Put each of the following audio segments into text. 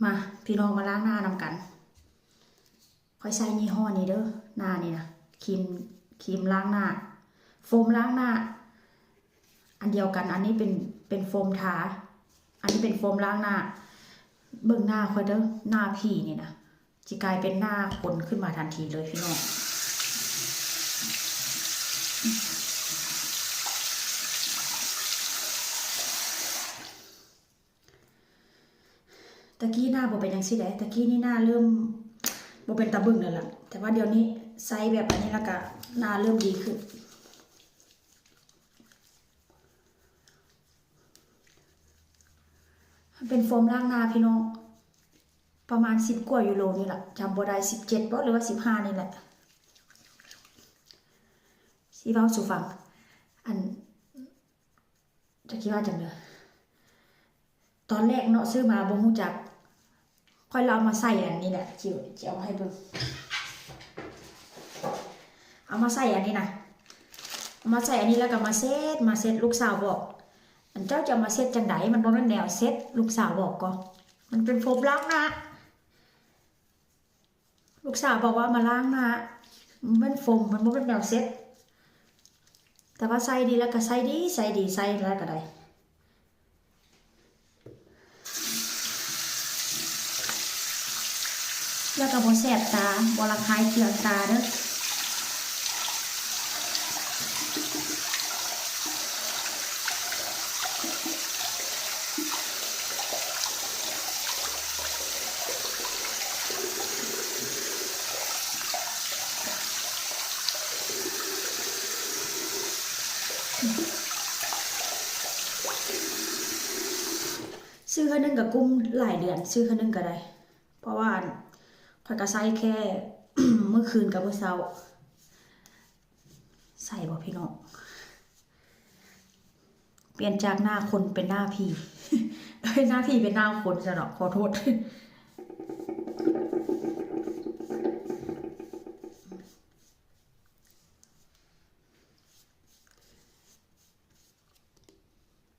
มาพี่น้องมาล้างหน้านำกันค่อยใช้ยี่ห้อนี้เด้อหน้านี่นะครีมล้างหน้าโฟมล้างหน้าอันเดียวกันอันนี้เป็นโฟมทาอันนี้เป็นโฟมล้างหน้าเบิ่งหน้าค่อยเด้อหน้าพี่นี่นะจะกลายเป็นหน้าคนขึ้นมาทันทีเลยพี่น้องตะกี้หน้าบ่เป็นจังซี่แหละตะกี้นี่หน้าเริ่มบ่เป็นตาบึ้งแล้วล่ะแต่ว่าเดี๋ยวนี้ใส่แบบอันนี้แล้วก็หน้าเริ่มดีขึ้นเป็นโฟมล้างหน้าพี่น้องประมาณ10 กว่ายูโรนี่แหละจำบ่ได้17บ่หรือว่า15นี่แหละสิเว้าสู่ฟังอันจะคิดว่าจังเด้อตอนแรกเนาะซื้อมาบ่ฮู้จักค่อยเรามาใส่อันนี้แหละจิเอาให้เบิ่งเอามาใส่อันนี้นะเอามาใส่อันนี้แล้วก็มาเซ็ตลูกสาวบอกอันเจ้าจะมาเซ็ตจังไดมันบ่แม่นแนวเซ็ตลูกสาวบอกก็มันเป็นโฟมล้างหน้าลูกสาวบอกว่ามาล้างหน้ามันเป็นโฟมมันบ่เป็นแนวเซ็ตแต่ว่าใส่ดีแล้วก็ใส่ดีใส่แล้วก็ได้แล้วก็บ่แสบตาบ่ระคายเคืองตาเด้อซื้อคันนึงก็กุ้มหลายเดือนซื้อคันนึงก็ได้เพราะว่าข้อยก็ใส่แค่ เมื่อคืนกับเมื่อเช้าใส่บ่พี่น้องเปลี่ยนจากหน้าคนเป็นหน้าพี่ หน้าพี่เป็นหน้าคนซะเนาะขอโทษ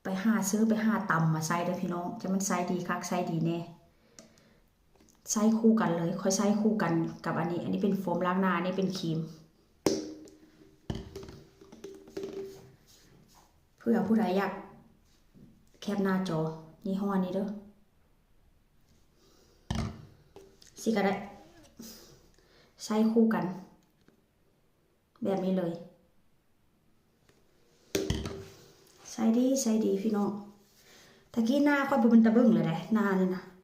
ไปหาซื้อไปหาตำมาใส่เด้อพี่น้องจะมันใส่ดีคักใส่ดีแน่ใส่คู่กันเลยค่อยใส่คู่กันกับอันนี้เป็นโฟมล้างหน้าอันนี้เป็นครีมเพื่อผู้ใดอยากแคปหน้าจอยี่ห้อนี้เด้อสิก็ได้ใส่คู่กันแบบนี้เลยใส่ดีพี่น้องตะกี้หน้าค่อยบ่เป็นตะบึ้งเลยเด้หน้านี่นะ